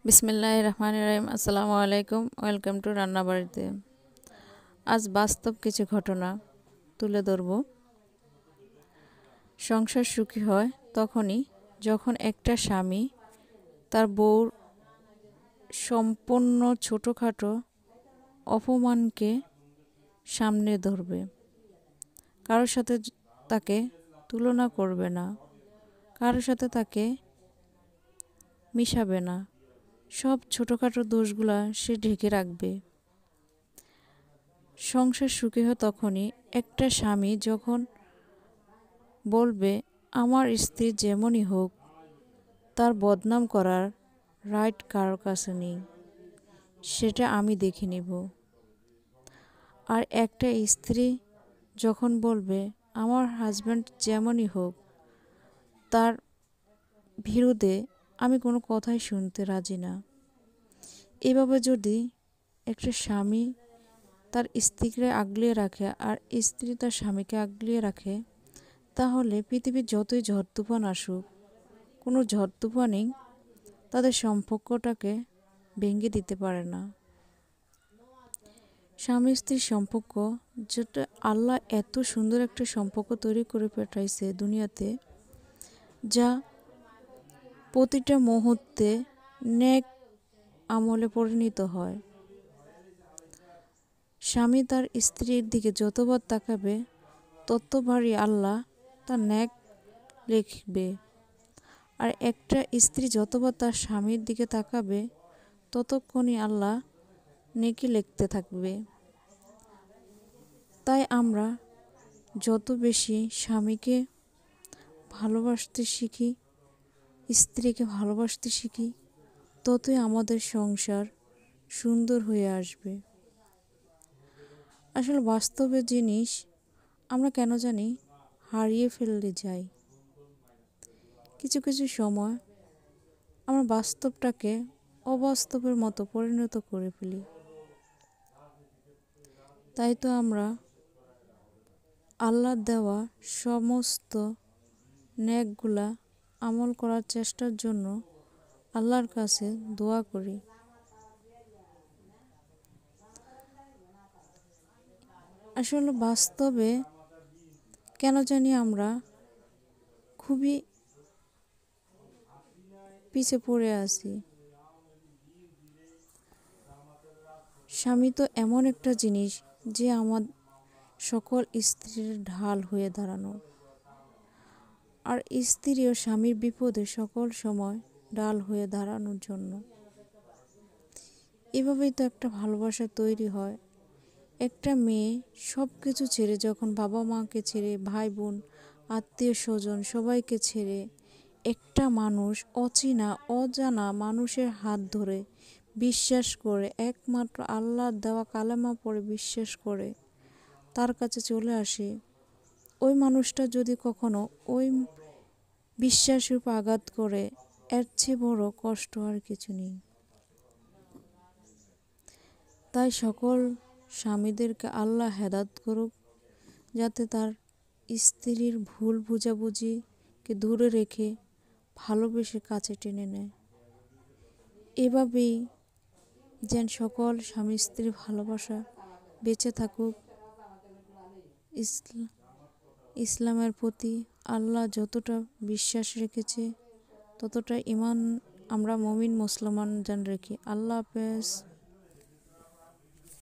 বিসমিল্লাহির রহমানির রহিম। আসসালামু আলাইকুম। ওয়েলকাম টু রান্নাবাড়িতে। আজ বাস্তব কিছু ঘটনা তুলে ধরব। সংসার সুখী হয় তখনই যখন একটা স্বামী তার বউর সম্পূর্ণ ছোটোখাটো অপমানকে সামনে ধরবে, কারোর সাথে তাকে তুলনা করবে না, কারোর সাথে তাকে মিশাবে না, সব ছোটোখাটো দোষগুলা সে ঢেকে রাখবে। সংসার সুখী হয় তখনই একটা স্বামী যখন বলবে, আমার স্ত্রী যেমনই হোক, তার বদনাম করার রাইট কারোর কাছে নেই, সেটা আমি দেখে নিব। আর একটা স্ত্রী যখন বলবে, আমার হাজব্যান্ড যেমনই হোক, তার বিরুদ্ধে আমি কোনো কথাই শুনতে রাজি না। এভাবে যদি একটা স্বামী তার স্ত্রীকে আগলিয়ে রাখে আর স্ত্রী তার স্বামীকে আগলিয়ে রাখে, তাহলে পৃথিবীর যতই ঝড় তুফান আসুক, কোনো ঝড় তুফানই তাদের সম্পর্কটাকে ভেঙে দিতে পারে না। স্বামী স্ত্রীর সম্পর্ক, যেটা আল্লাহ এত সুন্দর একটা সম্পর্ক তৈরি করে পাঠাইছে দুনিয়াতে, যা প্রতিটা মুহূর্তে নেক আমলে পরিণত হয়। স্বামী তার স্ত্রীর দিকে যতবার তাকাবে, ততবারই আল্লাহ তার নেক লিখবে। আর একটা স্ত্রী যতবার তার স্বামীর দিকে তাকাবে, ততক্ষণই আল্লাহ নেকি লিখতে থাকবে। তাই আমরা যত বেশি স্বামীকে ভালোবাসতে শিখি, স্ত্রীকে ভালোবাসতে শিখি, ততই আমাদের সংসার সুন্দর হয়ে আসবে। আসলে বাস্তবের জিনিস আমরা কেন জানি হারিয়ে ফেলতে যাই। কিছু কিছু সময় আমরা বাস্তবটাকে অবাস্তবের মতো পরিণত করে ফেলি। তাই তো আমরা আল্লাহর দেওয়া সমস্ত নেকগুলা আমল করার চেষ্টার জন্য আল্লাহর কাছে দোয়া করি। আসলে বাস্তবে কেন জানি আমরা খুবই পিছে পড়ে আছি। স্বামী তো এমন একটা জিনিস যে আমার সকল স্ত্রীর ঢাল হয়ে দাঁড়ানো, আর স্ত্রীও স্বামীর বিপদে সকল সময় ঢাল হয়ে দাঁড়ানোর জন্য। এভাবেই তো একটা ভালোবাসা তৈরি হয়। একটা মেয়ে সব কিছু ছেড়ে যখন বাবা মাকে ছেড়ে, ভাই বোন, আত্মীয় স্বজন সবাইকে ছেড়ে একটা মানুষ, অচেনা অজানা মানুষের হাত ধরে বিশ্বাস করে, একমাত্র আল্লাহর দেওয়া কালেমা পড়ে বিশ্বাস করে তার কাছে চলে আসে, ওই মানুষটা যদি কখনো ওই বিশ্বাসের উপর আঘাত করে, এর চেয়ে বড় কষ্ট আর কিছু নেই। তাই সকল স্বামীদেরকে আল্লাহ হেদায়েত করুক, যাতে তার স্ত্রীর ভুল বুঝাবুঝিকে দূরে রেখে ভালোবেসে কাছে টেনে নেয়। এভাবেই যেন সকল স্বামী স্ত্রীর ভালোবাসা বেঁচে থাকুক। ইসলামের প্রতি আল্লাহ যতটা বিশ্বাস রেখেছে, ততটা ঈমান আমরা মুমিন মুসলমান যেন রেখি। আল্লাহ হাফেজ।